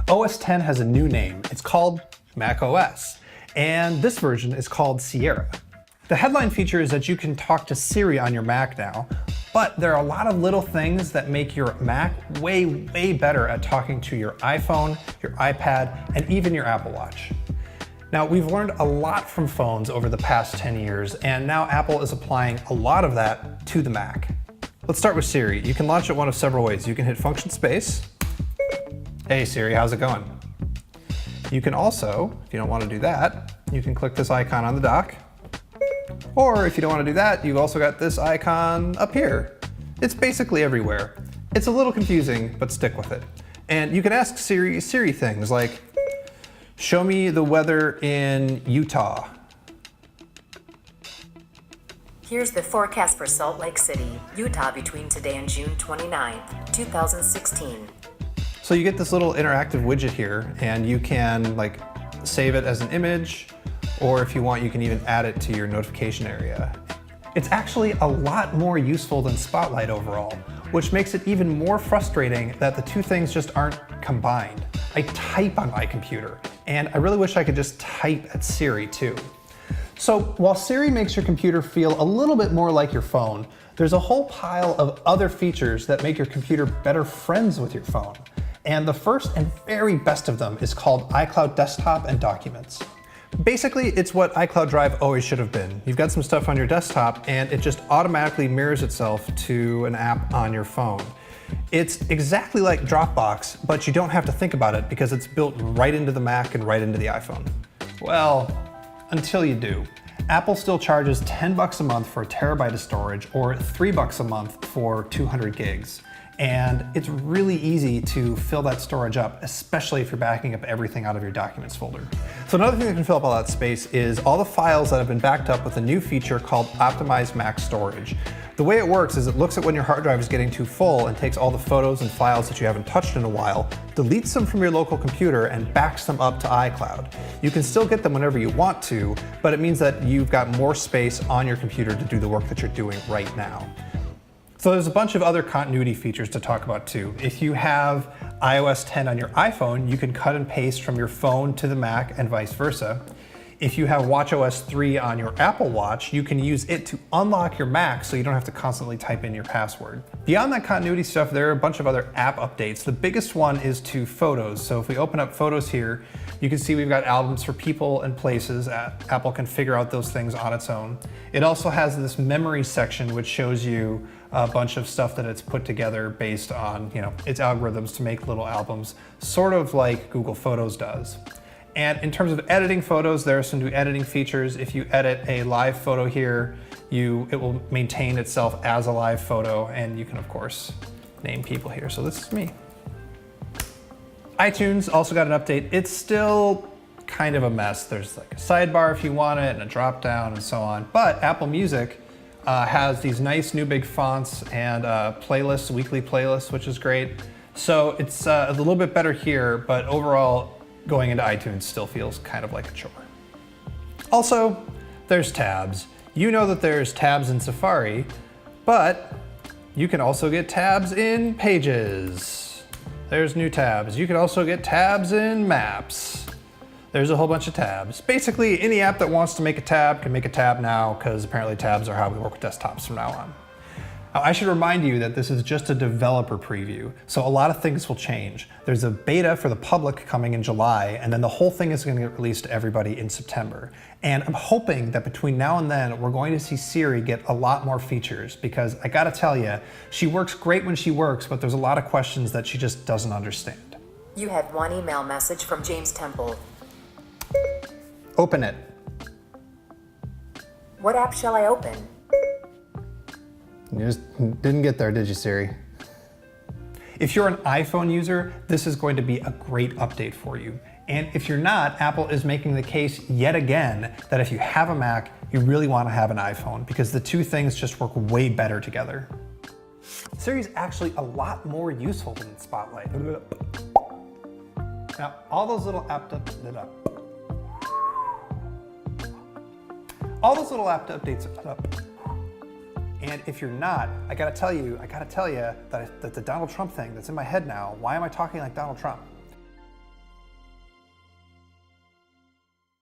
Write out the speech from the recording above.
OS X has a new name. It's called macOS, and this version is called Sierra. The headline feature is that you can talk to Siri on your Mac now, but there are a lot of little things that make your Mac way, way better at talking to your iPhone, your iPad, and even your Apple Watch. Now, we've learned a lot from phones over the past 10 years, and now Apple is applying a lot of that to the Mac. Let's start with Siri. You can launch it one of several ways. You can hit function space. Hey Siri, how's it going? You can also, if you don't want to do that, you can click this icon on the dock. Or if you don't want to do that, you've also got this icon up here. It's basically everywhere. It's a little confusing, but stick with it. And you can ask Siri things like, show me the weather in Utah. Here's the forecast for Salt Lake City, Utah between today and June 29th, 2016. So you get this little interactive widget here, and you can save it as an image, or if you want, you can even add it to your notification area. It's actually a lot more useful than Spotlight overall, which makes it even more frustrating that the two things just aren't combined. I type on my computer, and I really wish I could just type at Siri too. So while Siri makes your computer feel a little bit more like your phone, there's a whole pile of other features that make your computer better friends with your phone. And the first and very best of them is called iCloud Desktop and Documents. Basically, it's what iCloud Drive always should have been. You've got some stuff on your desktop, and it just automatically mirrors itself to an app on your phone. It's exactly like Dropbox, but you don't have to think about it because it's built right into the Mac and right into the iPhone. Well, until you do. Apple still charges $10 a month for a terabyte of storage, or $3 a month for 200 gigs. And it's really easy to fill that storage up, especially if you're backing up everything out of your documents folder. So another thing that can fill up all that space is all the files that have been backed up with a new feature called Optimized Mac Storage. The way it works is it looks at when your hard drive is getting too full and takes all the photos and files that you haven't touched in a while, deletes them from your local computer, and backs them up to iCloud. You can still get them whenever you want to, but it means that you've got more space on your computer to do the work that you're doing right now. So there's a bunch of other continuity features to talk about too. If you have iOS 10 on your iPhone, you can cut and paste from your phone to the Mac and vice versa. If you have watchOS 3 on your Apple Watch, you can use it to unlock your Mac so you don't have to constantly type in your password. Beyond that continuity stuff, there are a bunch of other app updates. The biggest one is to Photos. So if we open up Photos here, you can see we've got albums for people and places. Apple can figure out those things on its own. It also has this memory section which shows you a bunch of stuff that it's put together based on, its algorithms to make little albums, sort of like Google Photos does. And in terms of editing photos, there are some new editing features. If you edit a live photo here, it will maintain itself as a live photo, and you can of course name people here. So this is me. iTunes also got an update. It's still kind of a mess. There's a sidebar if you want it, and a drop down and so on. But Apple Music has these nice new big fonts and playlists, weekly playlists, which is great. So it's a little bit better here, but overall, going into iTunes still feels kind of like a chore. Also, there's tabs. You know that there's tabs in Safari, but you can also get tabs in Pages. There's new tabs. You can also get tabs in Maps. There's a whole bunch of tabs. Basically, any app that wants to make a tab can make a tab now, because apparently tabs are how we work with desktops from now on. Now, I should remind you that this is just a developer preview, so a lot of things will change. There's a beta for the public coming in July, and then the whole thing is going to get released to everybody in September. And I'm hoping that between now and then, we're going to see Siri get a lot more features, because I gotta tell you, she works great when she works, but there's a lot of questions that she just doesn't understand. You had one email message from James Temple. Open it. What app shall I open? You just didn't get there, did you, Siri? If you're an iPhone user, this is going to be a great update for you. And if you're not, Apple is making the case yet again that if you have a Mac, you really want to have an iPhone, because the two things just work way better together. Siri's actually a lot more useful than Spotlight. Now, all those little updates, and if you're not, I gotta tell you that the Donald Trump thing that's in my head now, why am I talking like Donald Trump?